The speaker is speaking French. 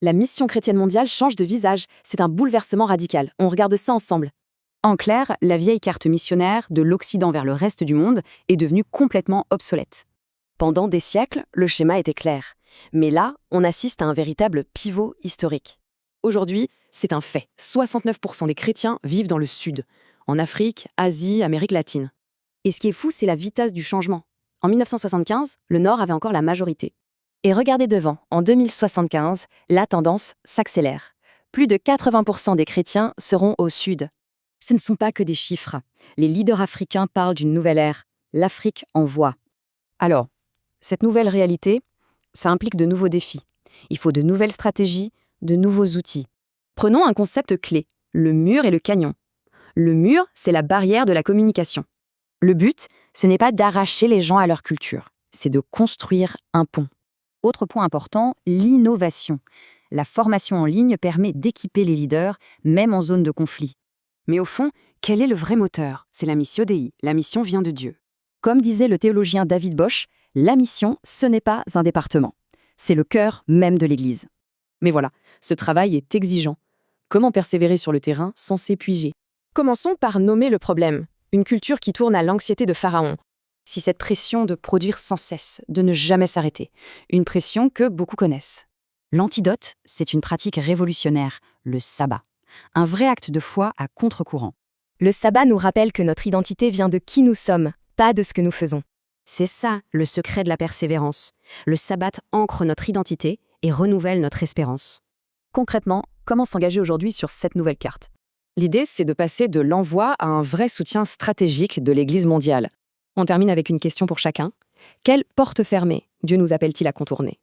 La mission chrétienne mondiale change de visage, c'est un bouleversement radical. On regarde ça ensemble. En clair, la vieille carte missionnaire de l'Occident vers le reste du monde est devenue complètement obsolète. Pendant des siècles, le schéma était clair. Mais là, on assiste à un véritable pivot historique. Aujourd'hui, c'est un fait. 69% des chrétiens vivent dans le Sud, en Afrique, Asie, Amérique latine. Et ce qui est fou, c'est la vitesse du changement. En 1975, le Nord avait encore la majorité. Et regardez devant, en 2075, la tendance s'accélère. Plus de 80% des chrétiens seront au Sud. Ce ne sont pas que des chiffres. Les leaders africains parlent d'une nouvelle ère, l'Afrique en voie. Alors, cette nouvelle réalité, ça implique de nouveaux défis. Il faut de nouvelles stratégies, de nouveaux outils. Prenons un concept clé, le mur et le canyon. Le mur, c'est la barrière de la communication. Le but, ce n'est pas d'arracher les gens à leur culture, c'est de construire un pont. Autre point important, l'innovation. La formation en ligne permet d'équiper les leaders, même en zone de conflit. Mais au fond, quel est le vrai moteur? C'est la mission Dei, la mission vient de Dieu. Comme disait le théologien David Bosch, la mission, ce n'est pas un département. C'est le cœur même de l'Église. Mais voilà, ce travail est exigeant. Comment persévérer sur le terrain sans s'épuiser? Commençons par nommer le problème. Une culture qui tourne à l'anxiété de Pharaon. Si cette pression de produire sans cesse, de ne jamais s'arrêter. Une pression que beaucoup connaissent. L'antidote, c'est une pratique révolutionnaire, le sabbat. Un vrai acte de foi à contre-courant. Le sabbat nous rappelle que notre identité vient de qui nous sommes, pas de ce que nous faisons. C'est ça, le secret de la persévérance. Le sabbat ancre notre identité et renouvelle notre espérance. Concrètement, comment s'engager aujourd'hui sur cette nouvelle carte? L'idée, c'est de passer de l'envoi à un vrai soutien stratégique de l'Église mondiale. On termine avec une question pour chacun. Quelle porte fermée Dieu nous appelle-t-il à contourner?